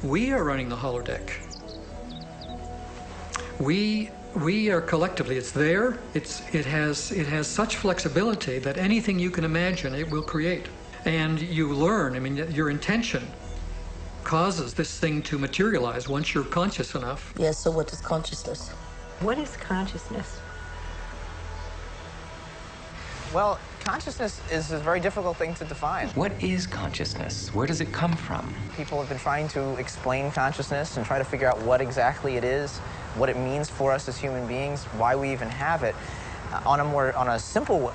We are running the holodeck. We are collectively, it's there, it has such flexibility that anything you can imagine it will create. And you learn, I mean, your intention causes this thing to materialize once you're conscious enough. Yes, so what is consciousness? What is consciousness? Well, consciousness is a very difficult thing to define. What is consciousness? Where does it come from? People have been trying to explain consciousness and try to figure out what exactly it is, what it means for us as human beings, why we even have it. On a simple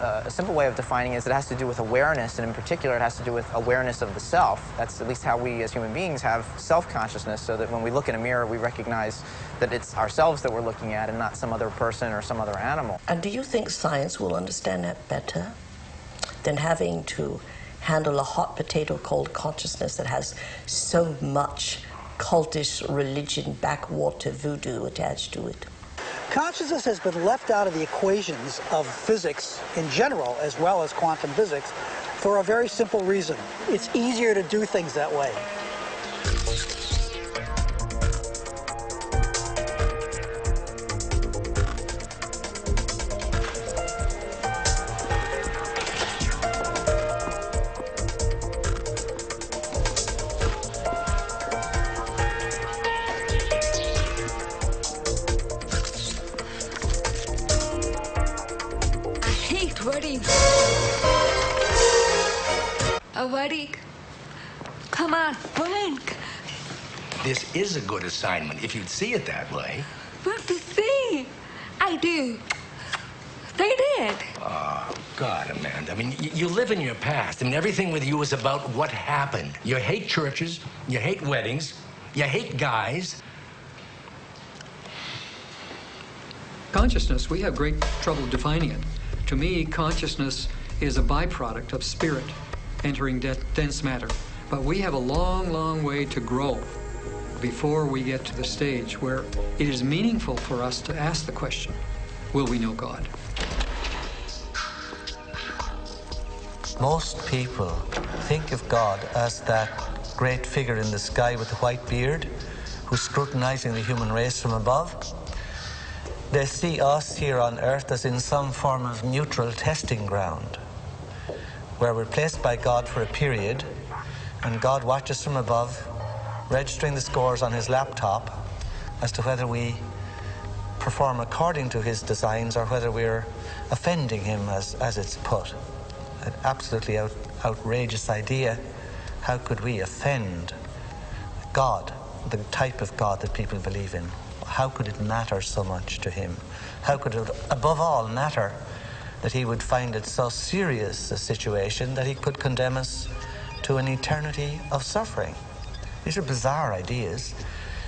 way of defining it is it has to do with awareness, and in particular it has to do with awareness of the self. That's at least how we as human beings have self-consciousness, so that when we look in a mirror we recognize that it's ourselves that we're looking at and not some other person or some other animal. And do you think science will understand that better than having to handle a hot potato called consciousness that has so much cultish religion, backwater voodoo attached to it? Consciousness has been left out of the equations of physics in general, as well as quantum physics, for a very simple reason. It's easier to do things that way. Come on, blink. This is a good assignment, if you'd see it that way. But to see, I do. They did. Oh, God, Amanda. I mean, you live in your past. I mean, everything with you is about what happened. You hate churches, you hate weddings, you hate guys. Consciousness, we have great trouble defining it. To me, consciousness is a byproduct of spirit entering dense matter. But we have a long, long way to grow before we get to the stage where it is meaningful for us to ask the question, will we know God? Most people think of God as that great figure in the sky with the white beard who's scrutinizing the human race from above. They see us here on earth as in some form of neutral testing ground, where we're placed by God for a period, and God watches from above, registering the scores on his laptop as to whether we perform according to his designs or whether we're offending him, as it's put. An absolutely outrageous idea. How could we offend God, the type of God that people believe in? How could it matter so much to him? How could it, above all, matter that he would find it so serious a situation that he could condemn us to an eternity of suffering? These are bizarre ideas,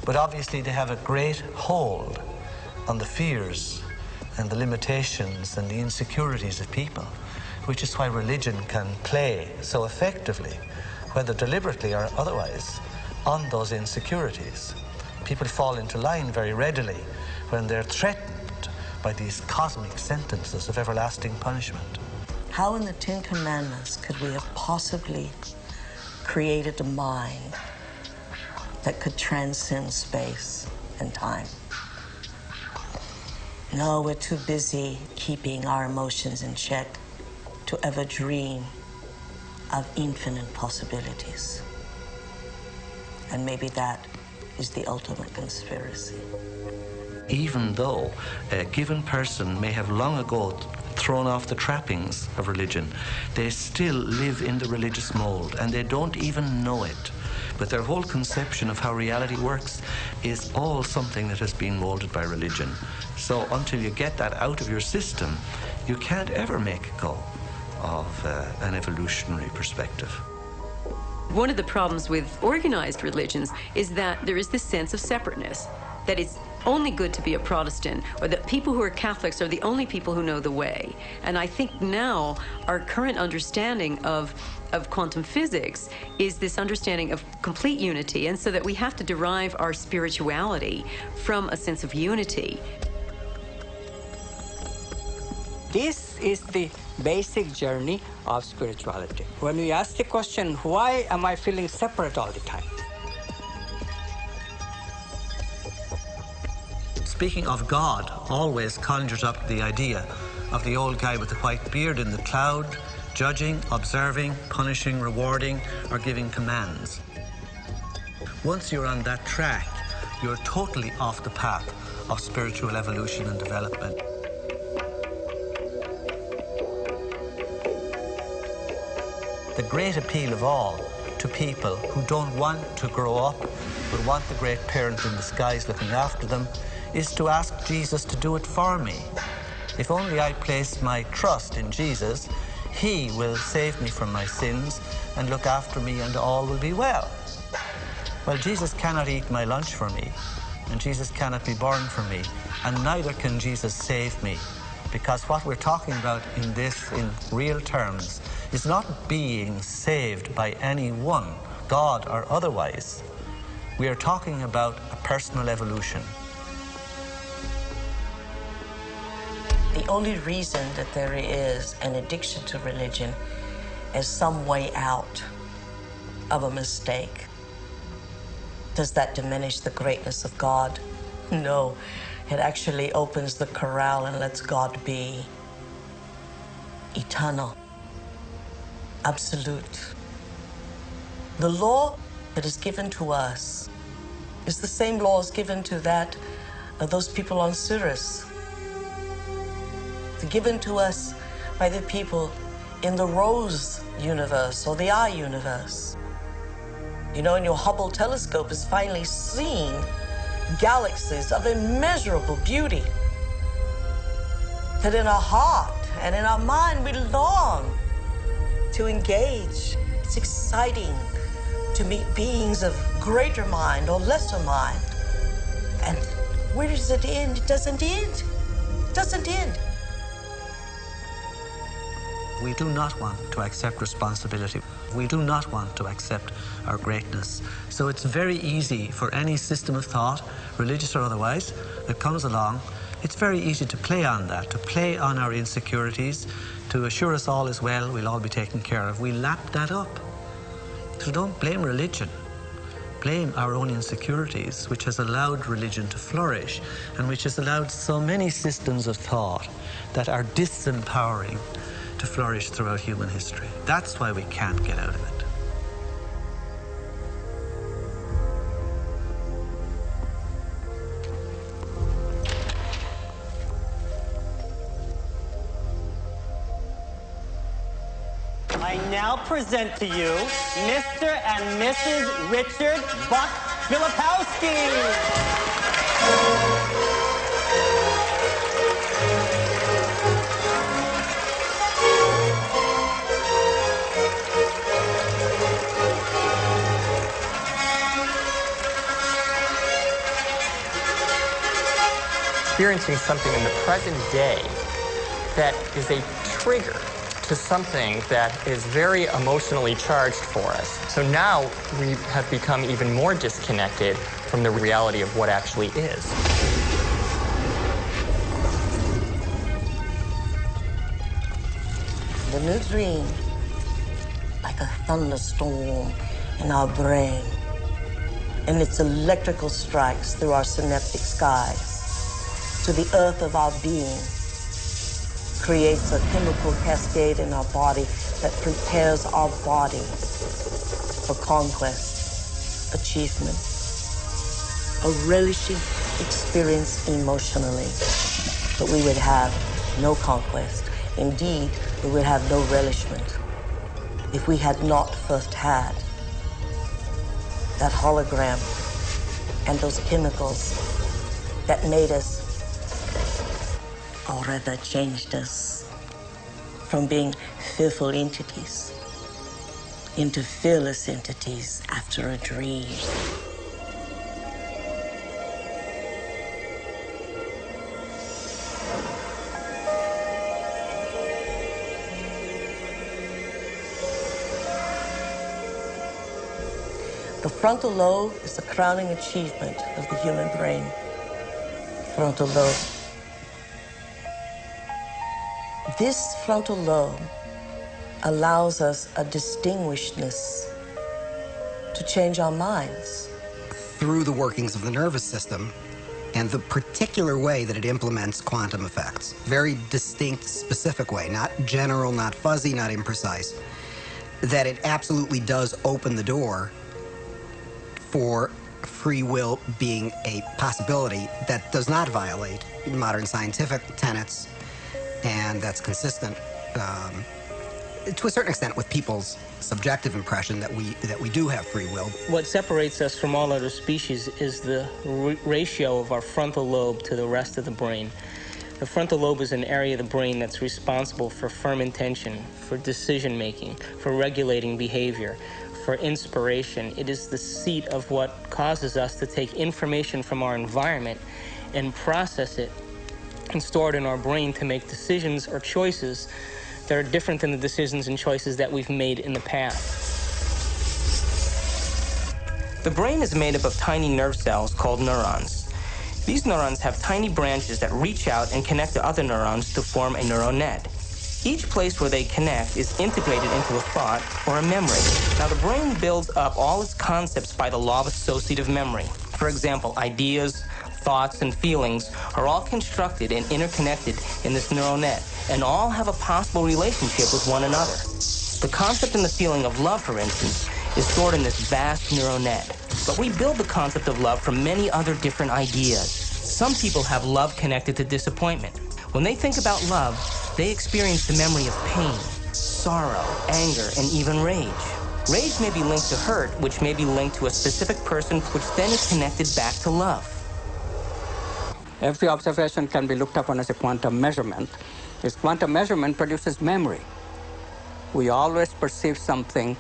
but obviously they have a great hold on the fears and the limitations and the insecurities of people, which is why religion can play so effectively, whether deliberately or otherwise, on those insecurities. People fall into line very readily when they're threatened by these cosmic sentences of everlasting punishment. How in the Ten Commandments could we have possibly created a mind that could transcend space and time? No, we're too busy keeping our emotions in check to ever dream of infinite possibilities. And maybe that is the ultimate conspiracy. Even though a given person may have long ago thrown off the trappings of religion, they still live in the religious mold, and they don't even know it. But their whole conception of how reality works is all something that has been molded by religion. So until you get that out of your system, you can't ever make go of an evolutionary perspective. One of the problems with organized religions is that there is this sense of separateness, that it's only good to be a Protestant, or that people who are Catholics are the only people who know the way. And I think now our current understanding of quantum physics is this understanding of complete unity, and so that we have to derive our spirituality from a sense of unity. This is the basic journey of spirituality. When we ask the question, why am I feeling separate all the time? speaking of God always conjures up the idea of the old guy with the white beard in the cloud, judging, observing, punishing, rewarding, or giving commands. Once you're on that track, you're totally off the path of spiritual evolution and development. The great appeal of all to people who don't want to grow up but want the great parent in the skies looking after them is to ask Jesus to do it for me. If only I place my trust in Jesus, he will save me from my sins and look after me, and all will be well. Well, Jesus cannot eat my lunch for me, and Jesus cannot be born for me, and neither can Jesus save me, because what we're talking about in this, in real terms, is not being saved by anyone, God or otherwise. We are talking about a personal evolution. The only reason that there is an addiction to religion is some way out of a mistake. Does that diminish the greatness of God? No, it actually opens the corral and lets God be eternal, absolute. The law that is given to us is the same laws given to those people on Sirius. Given to us by the people in the Rose universe or the I universe. You know, and your Hubble telescope has finally seen galaxies of immeasurable beauty. That in our heart and in our mind we long to engage. It's exciting to meet beings of greater mind or lesser mind. And where does it end? It doesn't end. It doesn't end. We do not want to accept responsibility. We do not want to accept our greatness. So it's very easy for any system of thought, religious or otherwise, that comes along, it's very easy to play on that, to play on our insecurities, to assure us all is well, we'll all be taken care of. We lap that up. So don't blame religion. Blame our own insecurities, which has allowed religion to flourish and which has allowed so many systems of thought that are disempowering to flourish throughout human history. That's why we can't get out of it. I now present to you Mr. and Mrs. Richard Buck Filipowski. Experiencing something in the present day that is a trigger to something that is very emotionally charged for us. So now we have become even more disconnected from the reality of what actually is. The new dream, like a thunderstorm in our brain, and its electrical strikes through our synaptic skies to the earth of our being, creates a chemical cascade in our body that prepares our body for conquest, achievement, a relishing experience emotionally. But we would have no conquest. Indeed, we would have no relishment if we had not first had that hologram and those chemicals that made us, or rather changed us, from being fearful entities into fearless entities after a dream. The frontal lobe is the crowning achievement of the human brain. Frontal lobe. This frontal lobe allows us a distinguishedness to change our minds. Through the workings of the nervous system, and the particular way that it implements quantum effects. Very distinct, specific way, not general, not fuzzy, not imprecise. That it absolutely does open the door for free will being a possibility that does not violate modern scientific tenets, and that's consistent to a certain extent with people's subjective impression that we do have free will. What separates us from all other species is the ratio of our frontal lobe to the rest of the brain. The frontal lobe is an area of the brain that's responsible for firm intention, for decision making, for regulating behavior, for inspiration. It is the seat of what causes us to take information from our environment and process it and store it in our brain to make decisions or choices that are different than the decisions and choices that we've made in the past. The brain is made up of tiny nerve cells called neurons. These neurons have tiny branches that reach out and connect to other neurons to form a neural net. Each place where they connect is integrated into a thought or a memory. Now, the brain builds up all its concepts by the law of associative memory. For example, ideas, thoughts, and feelings are all constructed and interconnected in this neural net, and all have a possible relationship with one another. The concept and the feeling of love, for instance, is stored in this vast neural net. But we build the concept of love from many other different ideas. Some people have love connected to disappointment. When they think about love, they experience the memory of pain, sorrow, anger, and even rage. Rage may be linked to hurt, which may be linked to a specific person, which then is connected back to love. Every observation can be looked upon as a quantum measurement. This quantum measurement produces memory. We always perceive something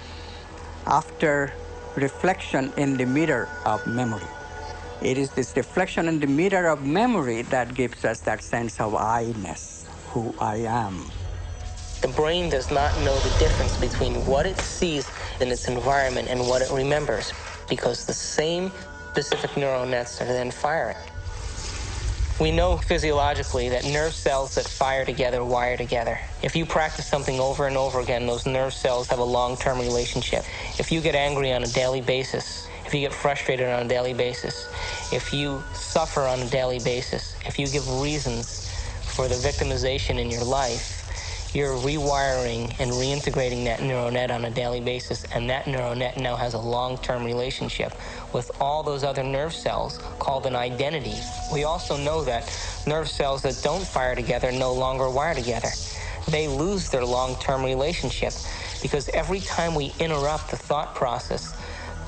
after reflection in the mirror of memory. It is this reflection in the mirror of memory that gives us that sense of I-ness, who I am. The brain does not know the difference between what it sees in its environment and what it remembers, because the same specific neural nets are then firing. We know physiologically that nerve cells that fire together wire together. If you practice something over and over again, those nerve cells have a long-term relationship. If you get angry on a daily basis, if you get frustrated on a daily basis, if you suffer on a daily basis, if you give reasons for the victimization in your life, you're rewiring and reintegrating that neural net on a daily basis, and that neural net now has a long-term relationship with all those other nerve cells called an identity. We also know that nerve cells that don't fire together no longer wire together. They lose their long-term relationship because every time we interrupt the thought process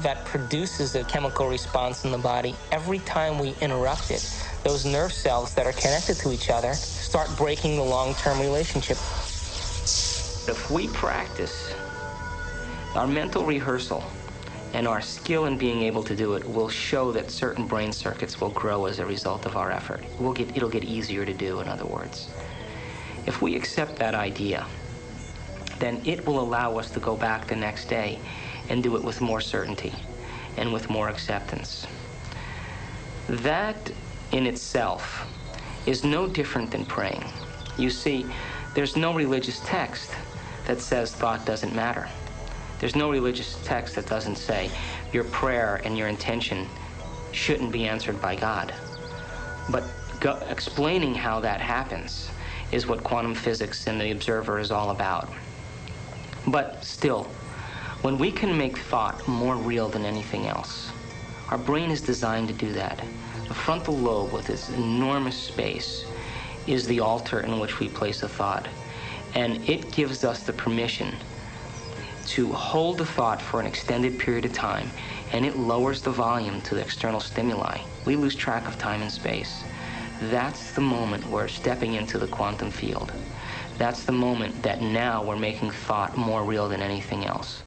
that produces a chemical response in the body, every time we interrupt it, those nerve cells that are connected to each other start breaking the long-term relationship. If we practice our mental rehearsal and our skill in being able to do it will show that certain brain circuits will grow as a result of our effort. It'll get easier to do, in other words. If we accept that idea, then it will allow us to go back the next day and do it with more certainty and with more acceptance. That in itself is no different than praying. You see, there's no religious text that says thought doesn't matter. There's no religious text that doesn't say your prayer and your intention shouldn't be answered by God. But explaining how that happens is what quantum physics and the observer is all about. But still, when we can make thought more real than anything else, our brain is designed to do that. The frontal lobe, with its enormous space, is the altar in which we place a thought. And it gives us the permission to hold the thought for an extended period of time, and it lowers the volume to the external stimuli. We lose track of time and space. That's the moment we're stepping into the quantum field. That's the moment that now we're making thought more real than anything else.